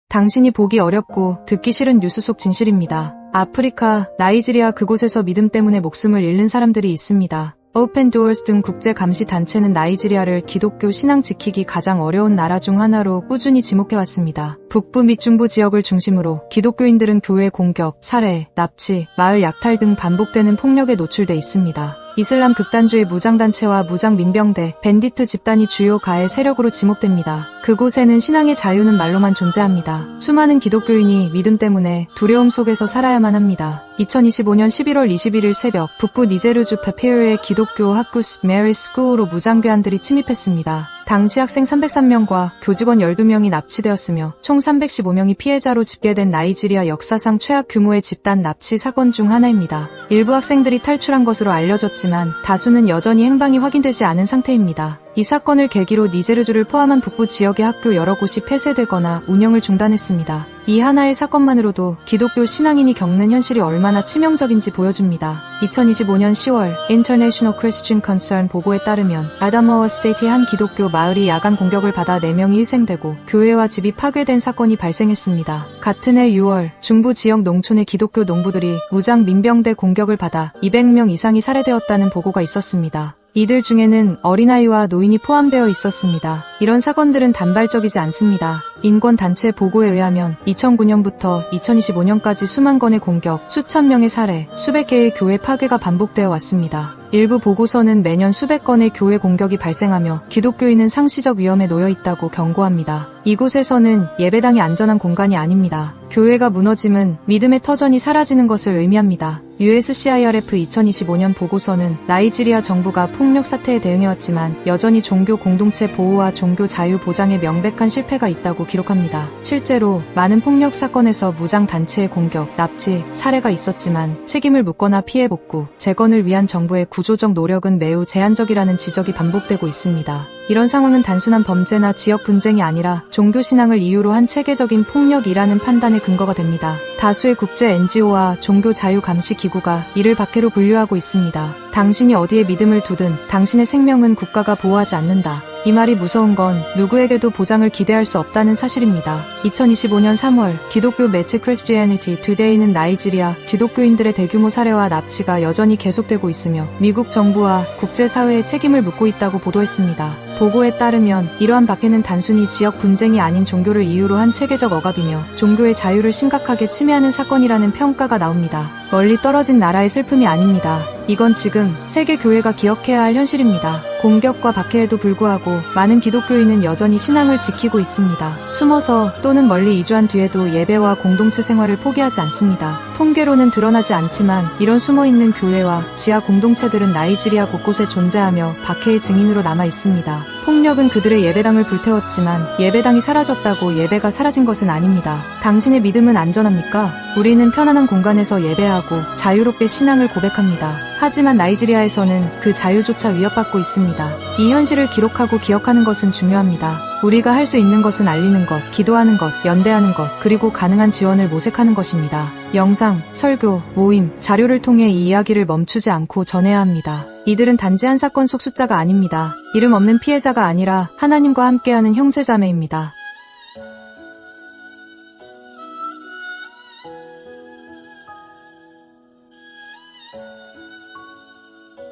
당신이 보기 어렵고 듣기 싫은 뉴스 속 진실입니다. 아프리카, 나이지리아 그곳에서 믿음 때문에 목숨을 잃는 사람들이 있습니다. 오픈 도어스 등 국제 감시 단체는 나이지리아를 기독교 신앙 지키기 가장 어려운 나라 중 하나로 꾸준히 지목해왔습니다. 북부 및 중부 지역을 중심으로 기독교인들은 교회 공격, 살해, 납치, 마을 약탈 등 반복되는 폭력에 노출돼 있습니다. 이슬람 극단주의 무장단체와 무장민병대, 밴디트 집단이 주요 가해 세력으로 지목됩니다. 그곳에는 신앙의 자유는 말로만 존재합니다. 수많은 기독교인이 믿음 때문에 두려움 속에서 살아야만 합니다. 2025년 11월 21일 새벽 북부 니제르주 페페요의 기독교 학교 메리 스쿨로 무장괴한들이 침입했습니다. 당시 학생 303명과 교직원 12명이 납치되었으며 총 315명이 피해자로 집계된 나이지리아 역사상 최악 규모의 집단 납치 사건 중 하나입니다. 일부 학생들이 탈출한 것으로 알려졌지만 다수는 여전히 행방이 확인되지 않은 상태입니다. 이 사건을 계기로 니제르주를 포함한 북부 지역의 학교 여러 곳이 폐쇄되거나 운영을 중단했습니다. 이 하나의 사건만으로도 기독교 신앙인이 겪는 현실이 얼마나 치명적인지 보여줍니다. 2025년 10월 International Christian Concern 보고에 따르면 아다마와 스테이트의 한 기독교 마을이 야간 공격을 받아 4명이 희생되고 교회와 집이 파괴된 사건이 발생했습니다. 같은 해 6월 중부 지역 농촌의 기독교 농부들이 무장 민병대 공격을 받아 200명 이상이 살해되었다는 보고가 있었습니다. 이들 중에는 어린아이와 노인이 포함되어 있었습니다. 이런 사건들은 단발적이지 않습니다. 인권단체 보고에 의하면 2009년부터 2025년까지 수만 건의 공격, 수천 명의 살해, 수백 개의 교회 파괴가 반복되어 왔습니다. 일부 보고서는 매년 수백 건의 교회 공격이 발생하며 기독교인은 상시적 위험에 놓여 있다고 경고합니다. 이곳에서는 예배당이 안전한 공간이 아닙니다. 교회가 무너짐은 믿음의 터전이 사라지는 것을 의미합니다. USCIRF 2025년 보고서는 나이지리아 정부가 폭력 사태에 대응해왔지만 여전히 종교 공동체 보호와 종교 자유 보장에 명백한 실패가 있다고 기록합니다. 실제로 많은 폭력 사건에서 무장 단체의 공격, 납치, 살해가 있었지만 책임을 묻거나 피해 복구, 재건을 위한 정부의 구조적 노력은 매우 제한적이라는 지적이 반복되고 있습니다. 이런 상황은 단순한 범죄나 지역 분쟁이 아니라 종교 신앙을 이유로 한 체계적인 폭력이라는 판단의 근거가 됩니다. 다수의 국제 NGO와 종교 자유 감시 기구가 이를 박해로 분류하고 있습니다. 당신이 어디에 믿음을 두든 당신의 생명은 국가가 보호하지 않는다. 이 말이 무서운 건 누구에게도 보장을 기대할 수 없다는 사실입니다. 2025년 3월 기독교 매체 크리스티애니티 투데이는 나이지리아 기독교인들의 대규모 살해와 납치가 여전히 계속되고 있으며 미국 정부와 국제사회에 책임을 묻고 있다고 보도했습니다. 보고에 따르면 이러한 박해는 단순히 지역 분쟁이 아닌 종교를 이유로 한 체계적 억압이며 종교의 자유를 심각하게 침해하는 사건이라는 평가가 나옵니다. 멀리 떨어진 나라의 슬픔이 아닙니다. 이건 지금 세계 교회가 기억해야 할 현실입니다. 공격과 박해에도 불구하고 많은 기독교인은 여전히 신앙을 지키고 있습니다. 숨어서 또는 멀리 이주한 뒤에도 예배와 공동체 생활을 포기하지 않습니다. 통계로는 드러나지 않지만 이런 숨어있는 교회와 지하 공동체들은 나이지리아 곳곳에 존재하며 박해의 증인으로 남아 있습니다. 폭력은 그들의 예배당을 불태웠지만 예배당이 사라졌다고 예배가 사라진 것은 아닙니다. 당신의 믿음은 안전합니까? 우리는 편안한 공간에서 예배하고 자유롭게 신앙을 고백합니다. 하지만 나이지리아에서는 그 자유조차 위협받고 있습니다. 이 현실을 기록하고 기억하는 것은 중요합니다. 우리가 할 수 있는 것은 알리는 것, 기도하는 것, 연대하는 것, 그리고 가능한 지원을 모색하는 것입니다. 영상, 설교, 모임, 자료를 통해 이 이야기를 멈추지 않고 전해야 합니다. 이들은 단지 한 사건 속 숫자가 아닙니다. 이름 없는 피해자가 아니라 하나님과 함께하는 형제자매입니다.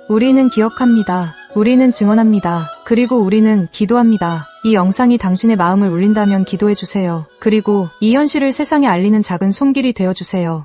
우리는 기억합니다. 우리는 증언합니다. 그리고 우리는 기도합니다. 이 영상이 당신의 마음을 울린다면 기도해주세요. 그리고 이 현실을 세상에 알리는 작은 손길이 되어주세요.